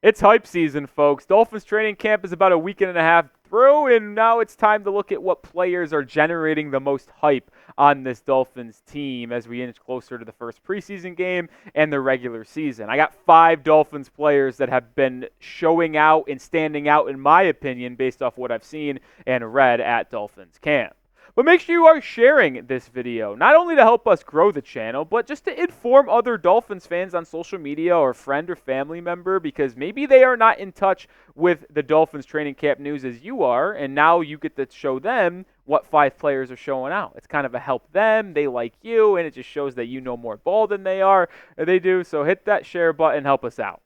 It's hype season, folks. Dolphins training camp is about a week and a half through, and now it's time to look at what players are generating the most hype on this Dolphins team as we inch closer to the first preseason game and the regular season. I got 5 Dolphins players that have been showing out and standing out, in my opinion, based off what I've seen and read at Dolphins camp. But make sure you are sharing this video, not only to help us grow the channel, but just to inform other Dolphins fans on social media or friend or family member, because maybe they are not in touch with the Dolphins training camp news as you are, and now you get to show them what 5 players are showing out. It's kind of a help them, they like you, and it just shows that you know more ball than they do, so hit that share button, help us out.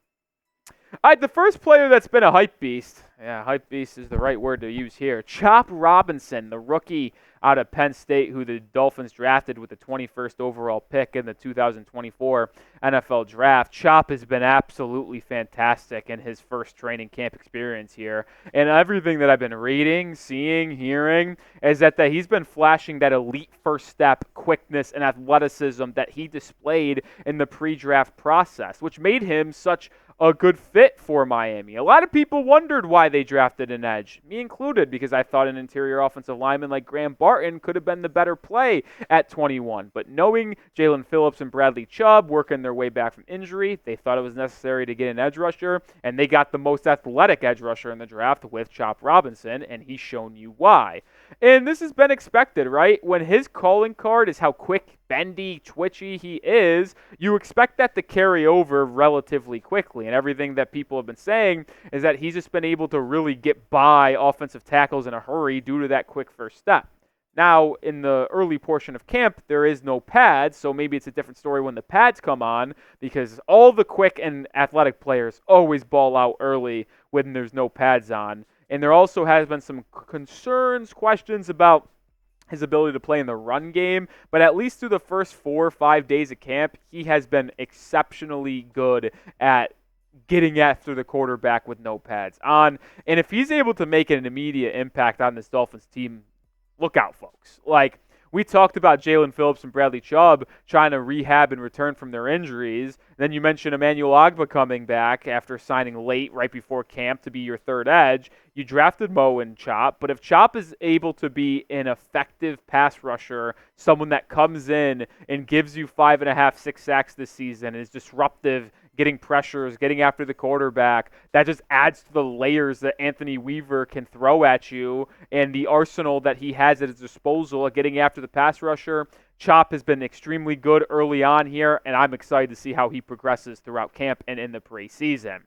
All right, the first player that's been a hype beast, hype beast is the right word to use here, Chop Robinson, the rookie out of Penn State, who the Dolphins drafted with the 21st overall pick in the 2024 NFL Draft. Chop has been absolutely fantastic in his first training camp experience here. And everything that I've been reading, seeing, hearing is that he's been flashing that elite first step, quickness, and athleticism that he displayed in the pre-draft process, which made him such a good fit for Miami. A lot of people wondered why they drafted an edge, me included, because I thought an interior offensive lineman like Graham Barton could have been the better play at 21. But knowing Jaelan Phillips and Bradley Chubb working their way back from injury, they thought it was necessary to get an edge rusher, and they got the most athletic edge rusher in the draft with Chop Robinson, and he's shown you why. And this has been expected, right? When his calling card is how quick, bendy, twitchy he is, you expect that to carry over relatively quickly. And everything that people have been saying is that he's just been able to really get by offensive tackles in a hurry due to that quick first step. Now, in the early portion of camp, there is no pads, so maybe it's a different story when the pads come on, because all the quick and athletic players always ball out early when there's no pads on. And there also has been some concerns, questions about his ability to play in the run game, but at least through the first 4 or 5 days of camp, he has been exceptionally good at getting after the quarterback with no pads on. And if he's able to make an immediate impact on this Dolphins team, look out, folks. Like, we talked about Jaelan Phillips and Bradley Chubb trying to rehab and return from their injuries. Then you mentioned Emmanuel Ogbah coming back after signing late right before camp to be your third edge. You drafted Mo and Chop, but if Chop is able to be an effective pass rusher, someone that comes in and gives you 5.5, 6 sacks this season, is disruptive, getting pressures, getting after the quarterback, that just adds to the layers that Anthony Weaver can throw at you and the arsenal that he has at his disposal of getting after the pass rusher. Chop has been extremely good early on here, and I'm excited to see how he progresses throughout camp and in the preseason.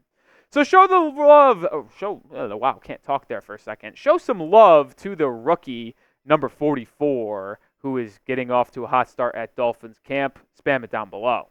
So show the love. Wow, can't talk there for a second. Show some love to the rookie, number 44, who is getting off to a hot start at Dolphins camp. Spam it down below.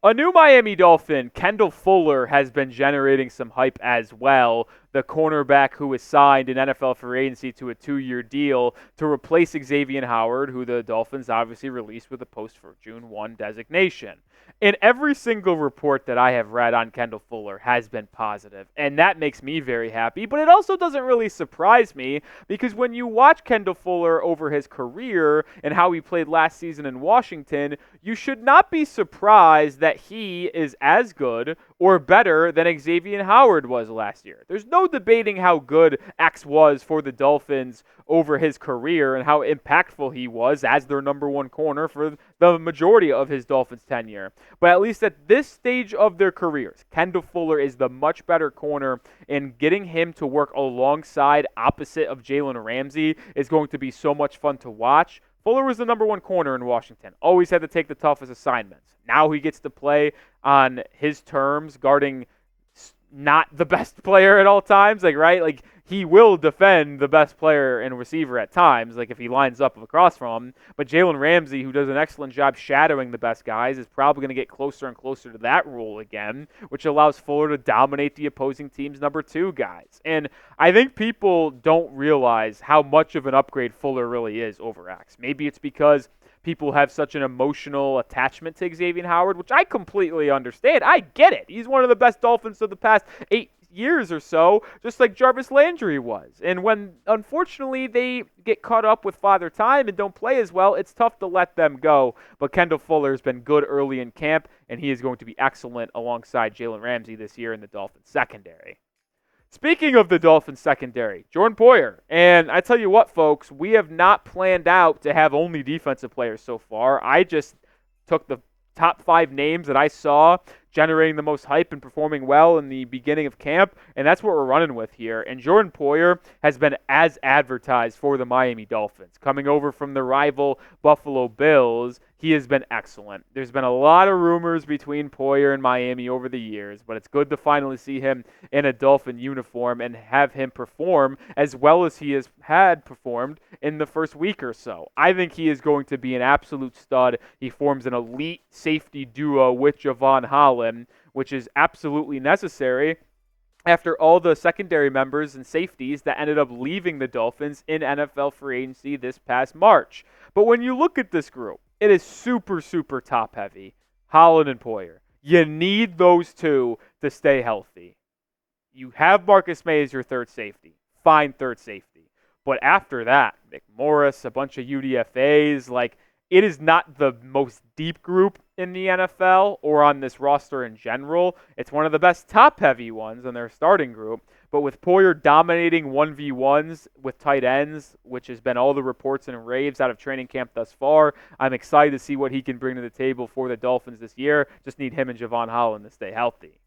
A new Miami Dolphin, Kendall Fuller, has been generating some hype as well. The cornerback who was signed in NFL free agency to a 2-year deal to replace Xavien Howard, who the Dolphins obviously released with a post for June 1 designation. And every single report that I have read on Kendall Fuller has been positive, and that makes me very happy. But it also doesn't really surprise me, because when you watch Kendall Fuller over his career and how he played last season in Washington, you should not be surprised that he is as good or better than Xavien Howard was last year. There's no debating how good X was for the Dolphins over his career and how impactful he was as their number 1 corner for the majority of his Dolphins tenure. But at least at this stage of their careers, Kendall Fuller is the much better corner, and getting him to work alongside opposite of Jalen Ramsey is going to be so much fun to watch. Fuller was the number 1 corner in Washington, always had to take the toughest assignments. Now he gets to play on his terms, guarding not the best player at all times, right? He will defend the best player and receiver at times, if he lines up across from him. But Jalen Ramsey, who does an excellent job shadowing the best guys, is probably going to get closer and closer to that role again, which allows Fuller to dominate the opposing team's number 2 guys. And I think people don't realize how much of an upgrade Fuller really is over X. Maybe it's because people have such an emotional attachment to Xavien Howard, which I completely understand. I get it. He's one of the best Dolphins of the past 8 years or so, just like Jarvis Landry was. And when, unfortunately, they get caught up with Father Time and don't play as well, it's tough to let them go. But Kendall Fuller has been good early in camp, and he is going to be excellent alongside Jalen Ramsey this year in the Dolphins secondary. Speaking of the Dolphins secondary, Jordan Poyer. And I tell you what, folks, we have not planned out to have only defensive players so far. I just took the top 5 names that I saw generating the most hype and performing well in the beginning of camp, and that's what we're running with here. And Jordan Poyer has been as advertised for the Miami Dolphins. Coming over from the rival Buffalo Bills, he has been excellent. There's been a lot of rumors between Poyer and Miami over the years, but it's good to finally see him in a Dolphin uniform and have him perform as well as he has had performed in the first week or so. I think he is going to be an absolute stud. He forms an elite safety duo with Xavien Howard, which is absolutely necessary after all the secondary members and safeties that ended up leaving the Dolphins in NFL free agency this past March. But when you look at this group, it is super, super top-heavy. Holland and Poyer. You need those two to stay healthy. You have Marcus May as your third safety. Fine third safety. But after that, McMorris, a bunch of UDFAs, it is not the most deep group in the NFL or on this roster in general. It's one of the best top-heavy ones in their starting group. But with Poyer dominating 1v1s with tight ends, which has been all the reports and raves out of training camp thus far, I'm excited to see what he can bring to the table for the Dolphins this year. Just need him and Xavien Howard to stay healthy.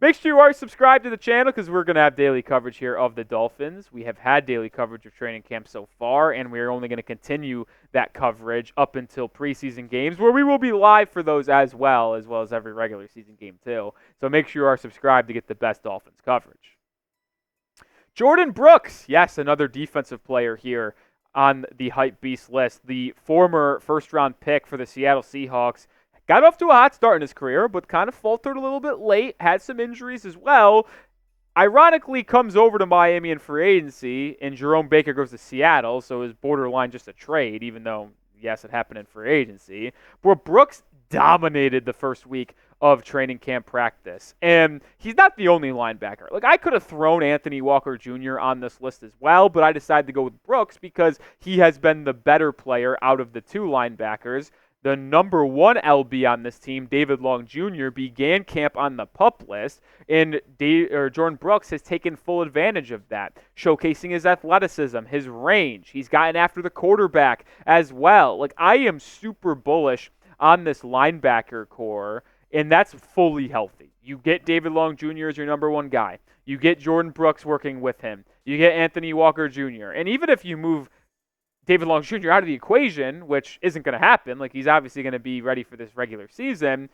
Make sure you are subscribed to the channel because we're going to have daily coverage here of the Dolphins. We have had daily coverage of training camp so far, and we're only going to continue that coverage up until preseason games, where we will be live for those as well as every regular season game too. So make sure you are subscribed to get the best Dolphins coverage. Jordyn Brooks, yes, another defensive player here on the Hype Beast list. The former first-round pick for the Seattle Seahawks. Got off to a hot start in his career, but kind of faltered a little bit late, had some injuries as well. Ironically, comes over to Miami in free agency, and Jerome Baker goes to Seattle, so it's borderline just a trade, even though, yes, it happened in free agency. But Brooks dominated the first week of training camp practice, and he's not the only linebacker. I could have thrown Anthony Walker Jr. on this list as well, but I decided to go with Brooks because he has been the better player out of the two linebackers. The number 1 LB on this team, David Long Jr., began camp on the PUP list, and Jordyn Brooks has taken full advantage of that, showcasing his athleticism, his range. He's gotten after the quarterback as well. I am super bullish on this linebacker core, and that's fully healthy. You get David Long Jr. as your number 1 guy. You get Jordyn Brooks working with him. You get Anthony Walker Jr. And even if you move David Long Jr. out of the equation, which isn't going to happen, he's obviously going to be ready for this regular season,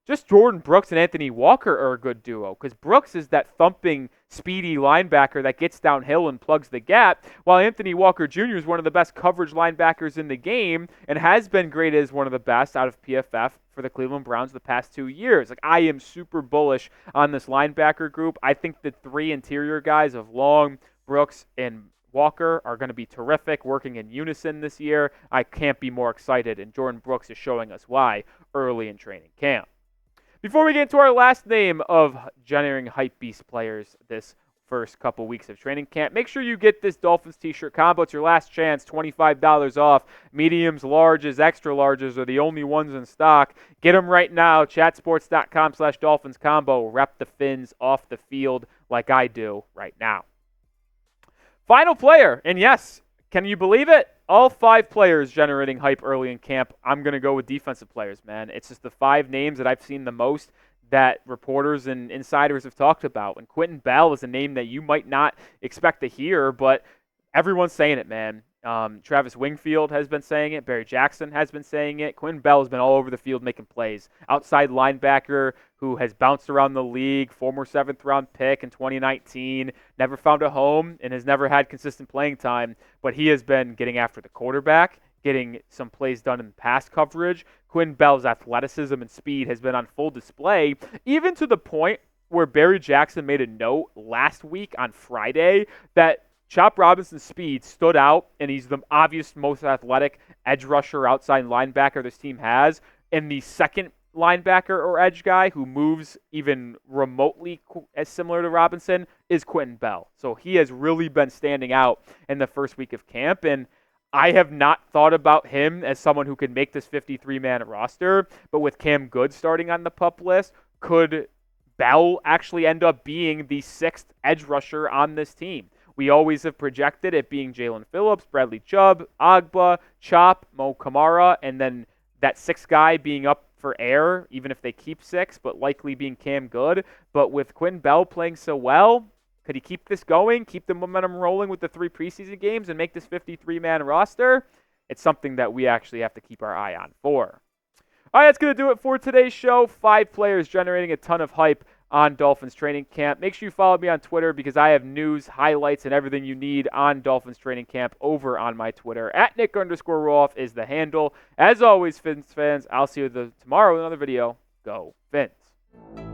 just Jordyn Brooks and Anthony Walker are a good duo because Brooks is that thumping, speedy linebacker that gets downhill and plugs the gap, while Anthony Walker Jr. is one of the best coverage linebackers in the game and has been graded as one of the best out of PFF for the Cleveland Browns the past 2 years. I am super bullish on this linebacker group. I think the 3 interior guys of Long, Brooks, and Walker are going to be terrific, working in unison this year. I can't be more excited, and Jordyn Brooks is showing us why early in training camp. Before we get into our last name of generating Hype Beast players this first couple weeks of training camp, make sure you get this Dolphins t-shirt combo. It's your last chance, $25 off. Mediums, larges, extra larges are the only ones in stock. Get them right now, chatsports.com/Dolphins combo. Rep the Fins off the field like I do right now. Final player, and yes, can you believe it? All 5 players generating hype early in camp. I'm going to go with defensive players, man. It's just the 5 names that I've seen the most that reporters and insiders have talked about. And Quinton Bell is a name that you might not expect to hear, but everyone's saying it, man. Travis Wingfield has been saying it. Barry Jackson has been saying it. Quinton Bell has been all over the field making plays. Outside linebacker who has bounced around the league, former 7th-round pick in 2019, never found a home and has never had consistent playing time, but he has been getting after the quarterback, getting some plays done in pass coverage. Quinton Bell's athleticism and speed has been on full display, even to the point where Barry Jackson made a note last week on Friday that Chop Robinson's speed stood out, and he's the obvious most athletic edge rusher outside linebacker this team has. And the second linebacker or edge guy who moves even remotely as similar to Robinson is Quinton Bell. So he has really been standing out in the first week of camp, and I have not thought about him as someone who could make this 53-man roster, but with Cam Good starting on the PUP list, could Bell actually end up being the 6th edge rusher on this team? We always have projected it being Jaelan Phillips, Bradley Chubb, Ogbah, Chop, Mo Kamara, and then that 6th guy being up for air, even if they keep 6, but likely being Cam Good. But with Quinton Bell playing so well, could he keep this going, keep the momentum rolling with the 3 preseason games, and make this 53-man roster? It's something that we actually have to keep our eye on for. All right, that's going to do it for today's show. 5 players generating a ton of hype on Dolphins training camp. Make sure you follow me on Twitter because I have news, highlights, and everything you need on Dolphins training camp over on my Twitter. @Nick_Roloff is the handle. As always, Fins fans, I'll see you tomorrow with another video. Go Fins.